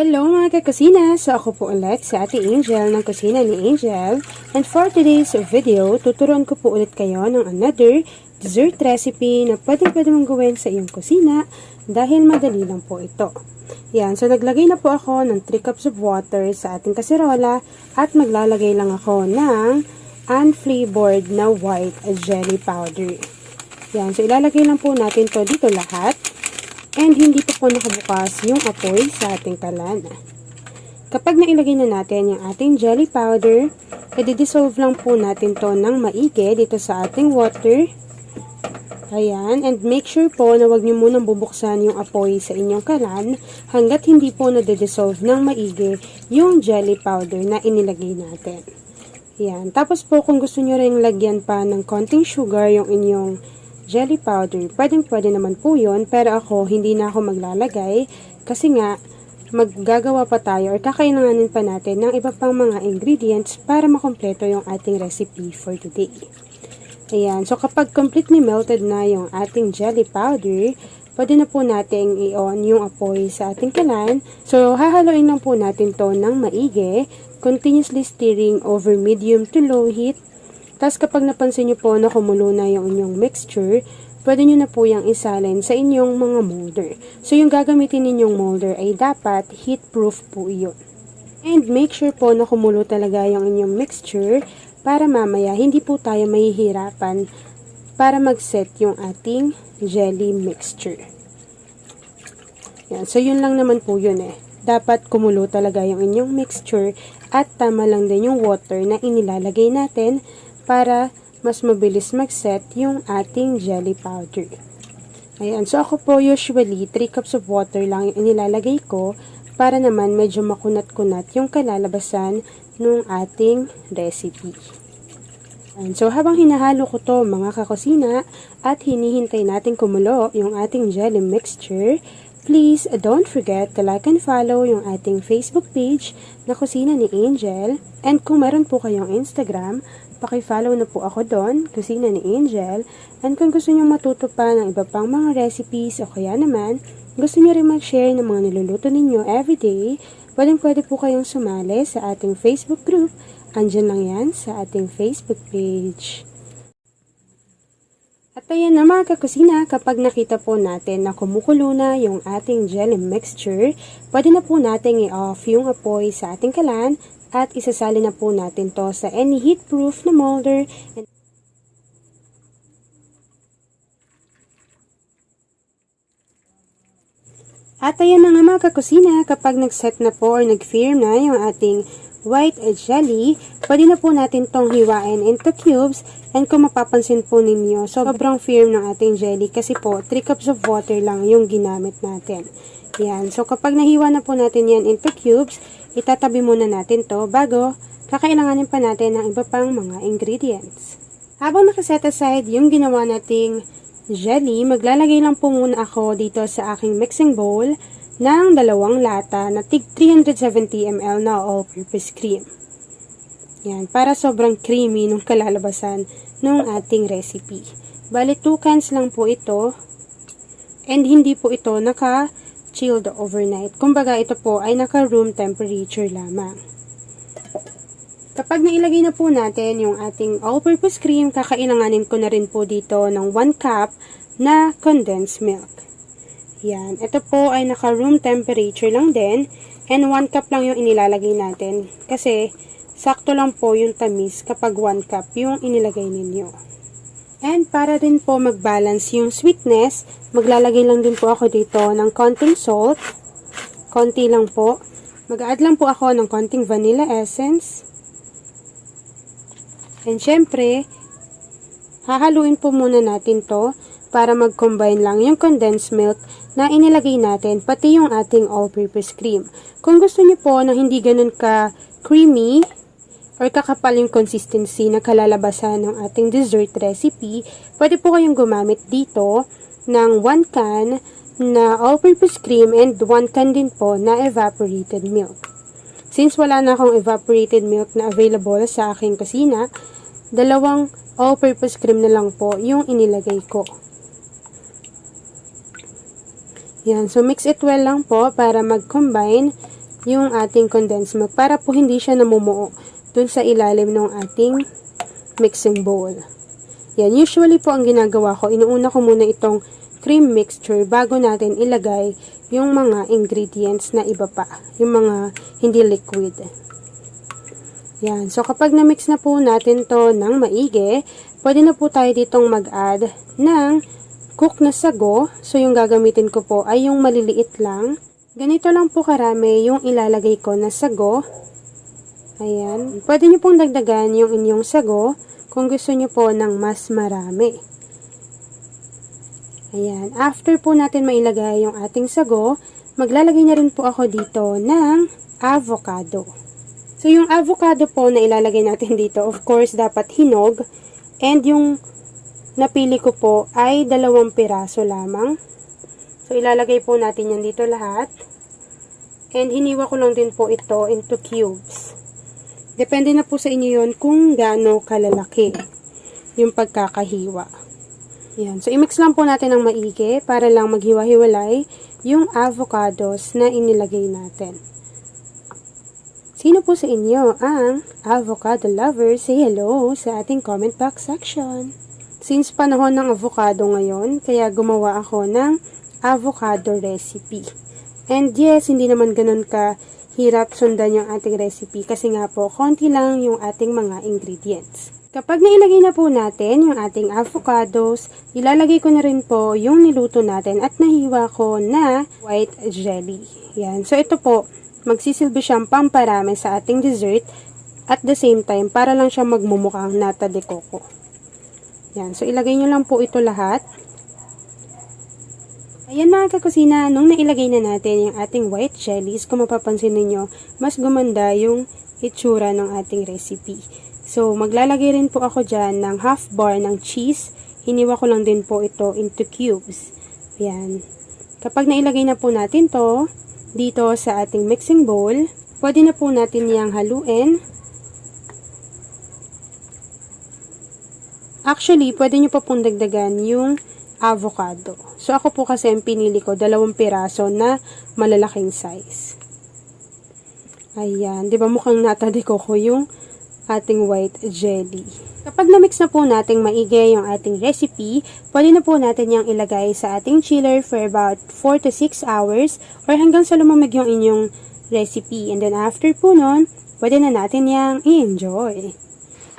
Hello mga kakusina! So ako po ulit sa Ate Angel ng Kusina ni Angel. And for today's video, tuturuan ko po ulit kayo ng another dessert recipe na pwede mong gawin sa iyong kusina dahil madali lang po ito. Yan, so naglagay na po ako ng 3 cups of water sa ating kaserola at maglalagay lang ako ng unflavored na white jelly powder. Yan, so ilalagay lang po natin to dito lahat. And hindi po nakabukas yung apoy sa ating kalan. Kapag nailagay na natin yung ating jelly powder, i-dissolve lang po natin to ng maigi dito sa ating water. Ayan, and make sure po na wag nyo munang bubuksan yung apoy sa inyong kalan hanggat hindi po na-dissolve ng maigi yung jelly powder na inilagay natin. Ayan, tapos po kung gusto nyo rin lagyan pa ng konting sugar yung inyong jelly powder, pwede naman po yun, pero ako, hindi na ako maglalagay, kasi nga, maggagawa pa tayo, or kakailanganin pa natin ng iba pang mga ingredients para makompleto yung ating recipe for today. Ayan, so kapag completely melted na yung ating jelly powder, pwede na po nating i-on yung apoy sa ating kalan. So, hahaluin lang po natin to ng maigi, continuously stirring over medium to low heat. Tapos kapag napansin nyo po na kumulo na yung inyong mixture, pwede nyo na po yung isalin sa inyong mga molder. So yung gagamitin ninyong molder ay dapat heat-proof po yun. And make sure po na kumulo talaga yung inyong mixture para mamaya hindi po tayo mahihirapan para mag-set yung ating jelly mixture. Yan. So yun lang naman po yun eh. Dapat kumulo talaga yung inyong mixture at tama lang din yung water na inilalagay natin para mas mabilis mag-set yung ating jelly powder. Ayan, so ako po usually 3 cups of water lang yung inilalagay ko para naman medyo makunat-kunat yung kalalabasan ng ating recipe. Ayan, so habang hinahalo ko to mga kakusina at hinihintay natin kumulo yung ating jelly mixture, please don't forget to like and follow yung ating Facebook page na Kusina ni Angel. And kung meron po kayong Instagram, paki-follow na po ako doon, Kusina ni Angel. And kung gusto nyo matuto pa ng iba pang mga recipes o kaya naman, gusto nyo rin mag-share ng mga niluluto ninyo everyday, pwede po kayong sumali sa ating Facebook group. Andyan lang yan sa ating Facebook page. At ayan na mga kakusina, kapag nakita po natin na kumukulo na yung ating jelly mixture, pwede na po natin i-off yung apoy sa ating kalan at isasali na po natin to sa any heat-proof na molder. At ayan na nga mga kakusina, kapag nag-set na po or nag-firm na yung ating white jelly, pwede na po natin tong hiwain into cubes. And kung mapapansin po ninyo, sobrang firm ng ating jelly kasi po 3 cups of water lang yung ginamit natin. Yan. So kapag nahiwa na po natin yan into cubes, itatabi muna natin to bago kakailanganin pa natin ng iba pang mga ingredients. Habang nakaset aside yung ginawa nating jelly, maglalagay lang po muna ako dito sa aking mixing bowl ng 2 lata na tig 370 ml na all-purpose cream. Yan, para sobrang creamy nung kalalabasan ng ating recipe. Bali, 2 cans lang po ito. And hindi po ito naka-chilled overnight. Kumbaga, ito po ay naka-room temperature lamang. Kapag nailagay na po natin yung ating all-purpose cream, kakailanganin ko na rin po dito ng 1 cup na condensed milk. Yan. Ito po ay naka-room temperature lang din. And 1 cup lang yung inilalagay natin. Kasi, sakto lang po yung tamis kapag 1 cup yung inilagay ninyo. And para din po mag-balance yung sweetness, maglalagay lang din po ako dito ng konting salt. Konti lang po. Mag-add lang po ako ng konting vanilla essence. And syempre, hahaluin po muna natin to para mag-combine lang yung condensed milk na inilagay natin, pati yung ating all-purpose cream. Kung gusto niyo po na hindi ganun ka-creamy, or kakapal yung consistency na kalalabasan ng ating dessert recipe, pwede po kayong gumamit dito ng 1 can na all-purpose cream and 1 can din po na evaporated milk. Since wala na akong evaporated milk na available sa aking kusina, 2 all-purpose cream na lang po yung inilagay ko. Yan, so mix it well lang po para mag-combine yung ating condensed milk para po hindi siya namumuo dun sa ilalim ng ating mixing bowl. Yan, usually po ang ginagawa ko, inuuna ko muna itong cream mixture bago natin ilagay yung mga ingredients na iba pa, yung mga hindi liquid. Yan, so kapag na-mix na po natin to ng maigi, pwede na po tayo ditong mag-add ng cook na sago. So yung gagamitin ko po ay yung maliliit lang. Ganito lang po karami yung ilalagay ko na sago. Ayan, pwede nyo pong dagdagan yung inyong sago kung gusto nyo po ng mas marami. Ayan, after po natin mailagay yung ating sago, maglalagay na rin po ako dito ng avocado. So, yung avocado po na ilalagay natin dito, of course, dapat hinog. And yung napili ko po ay 2 piraso lamang. So, ilalagay po natin yan dito lahat. And hiniwa ko lang din po ito into cubes. Depende na po sa inyo yun kung gaano kalalaki yung pagkakahiwa. Yan. So, i-mix lang po natin ng maigi para lang maghiwa-hiwalay yung avocados na inilagay natin. Sino po sa inyo ang avocado lover? Say hello sa ating comment box section. Since panahon ng avocado ngayon, kaya gumawa ako ng avocado recipe. And yes, hindi naman ganun ka hirap sundan yung ating recipe kasi nga po, konti lang yung ating mga ingredients. Kapag nailagay na po natin yung ating avocados, ilalagay ko na rin po yung niluto natin at nahiwa ko na white jelly. Yan. So, ito po, magsisilbi siyang pamparami sa ating dessert at the same time para lang siya magmumukhang nata de coco. Yan. So, ilagay nyo lang po ito lahat. Ayan mga kakusina, nung nailagay na natin yung ating white jellies, kung mapapansin ninyo, mas gumanda yung itsura ng ating recipe. So, maglalagay rin po ako dyan ng half bar ng cheese. Hiniwa ko lang din po ito into cubes. Ayan. Kapag nailagay na po natin to dito sa ating mixing bowl, pwede na po natin yang haluin. Actually, pwede nyo pa pong dagdagan yung avocado. So, ako po kasi ang pinili ko 2 piraso na malalaking size. Ayan. Diba mukhang nata de coco yung ating white jelly. Kapag na-mix na po nating maigi yung ating recipe, pwede na po natin yung ilagay sa ating chiller for about 4 to 6 hours or hanggang sa lumamig yung inyong recipe. And then after po nun, pwede na natin yung i-enjoy.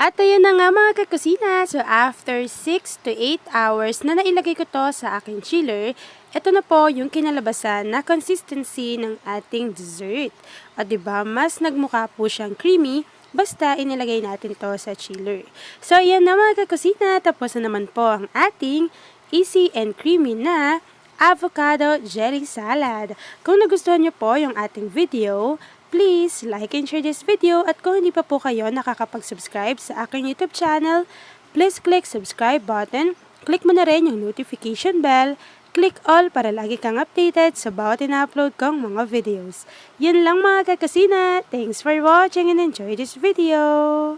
At ayun na nga mga kakusina, so after 6 to 8 hours na nailagay ko to sa aking chiller, ito na po yung kinalabasan na consistency ng ating dessert. At diba, mas nagmukha po siyang creamy, basta inilagay natin to sa chiller. So ayan na mga kakusina, tapos na naman po ang ating easy and creamy na avocado jelly salad. Kung nagustuhan nyo po yung ating video, please like and share this video at kung hindi pa po kayo nakakapag-subscribe sa aking YouTube channel, please click subscribe button, click mo na rin yung notification bell, click all para lagi kang updated sa bawat ina-upload kong mga videos. Yun lang mga kakasina, thanks for watching and enjoy this video!